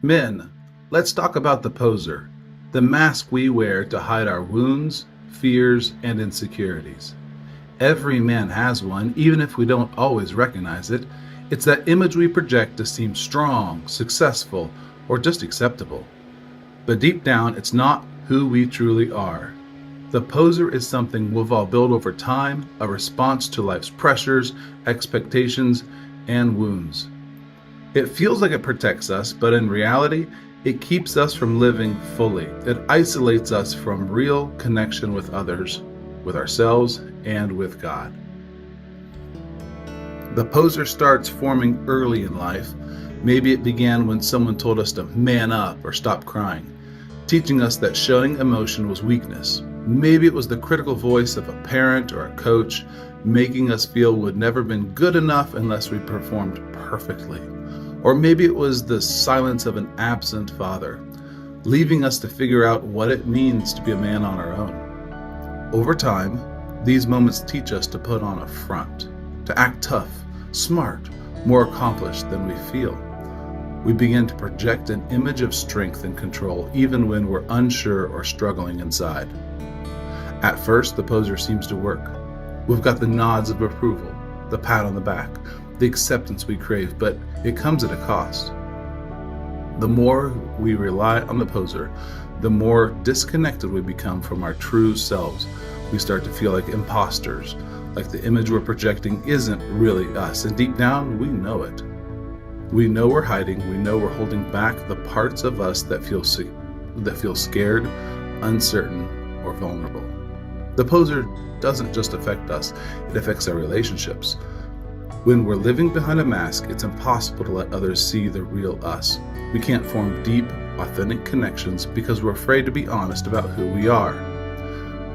Men, let's talk about the poser, the mask we wear to hide our wounds, fears, and insecurities. Every man has one, even if we don't always recognize it. It's that image we project to seem strong, successful, or just acceptable. But deep down, it's not who we truly are. The poser is something we've all built over time, a response to life's pressures, expectations, and wounds. It feels like it protects us, but in reality, it keeps us from living fully. It isolates us from real connection with others, with ourselves, and with God. The poser starts forming early in life. Maybe it began when someone told us to man up or stop crying, teaching us that showing emotion was weakness. Maybe it was the critical voice of a parent or a coach, making us feel we'd never been good enough unless we performed perfectly. Or maybe it was the silence of an absent father, leaving us to figure out what it means to be a man on our own. Over time, these moments teach us to put on a front, to act tough, smart, more accomplished than we feel. We begin to project an image of strength and control even when we're unsure or struggling inside. At first, the poser seems to work. We've got the nods of approval, the pat on the back, the acceptance we crave, but it comes at a cost. The more we rely on the poser, the more disconnected we become from our true selves. We start to feel like imposters, like the image we're projecting isn't really us, and deep down, we know it. We know we're hiding, we know we're holding back the parts of us that feel scared, uncertain, or vulnerable. The poser doesn't just affect us, it affects our relationships. When we're living behind a mask, it's impossible to let others see the real us. We can't form deep, authentic connections because we're afraid to be honest about who we are.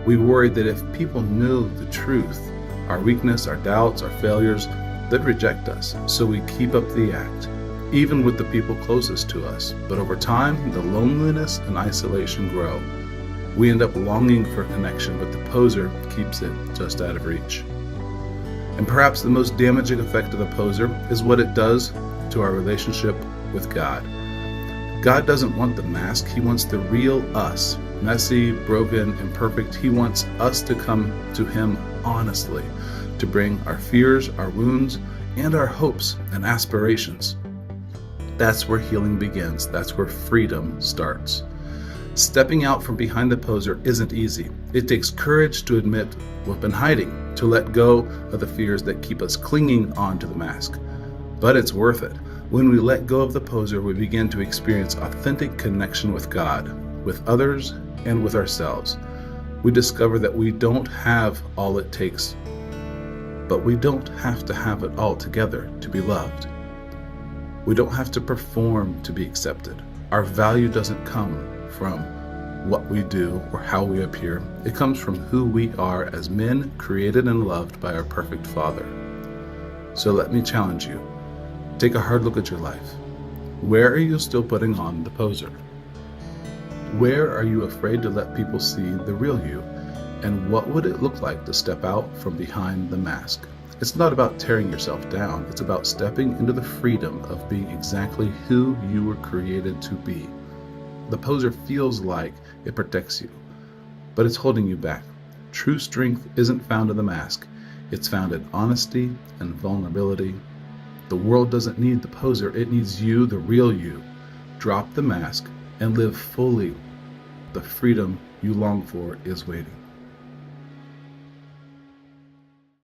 We worry that if people knew the truth, our weakness, our doubts, our failures, they'd reject us. So we keep up the act, even with the people closest to us. But over time, the loneliness and isolation grow. We end up longing for connection, but the poser keeps it just out of reach. And perhaps the most damaging effect of the poser is what it does to our relationship with God. God doesn't want the mask, He wants the real us, messy, broken, imperfect. He wants us to come to Him honestly, to bring our fears, our wounds, and our hopes and aspirations. That's where healing begins. That's where freedom starts. Stepping out from behind the poser isn't easy. It takes courage to admit we've been hiding, to let go of the fears that keep us clinging on to the mask. But it's worth it. When we let go of the poser, we begin to experience authentic connection with God, with others, and with ourselves. We discover that we don't have all it takes, but we don't have to have it all together to be loved. We don't have to perform to be accepted. Our value doesn't come from what we do or how we appear. It comes from who we are as men created and loved by our perfect Father. So let me challenge you. Take a hard look at your life. Where are you still putting on the poser? Where are you afraid to let people see the real you? And what would it look like to step out from behind the mask? It's not about tearing yourself down. It's about stepping into the freedom of being exactly who you were created to be. The poser feels like it protects you, but it's holding you back. True strength isn't found in the mask. It's found in honesty and vulnerability. The world doesn't need the poser. It needs you, the real you. Drop the mask and live fully. The freedom you long for is waiting.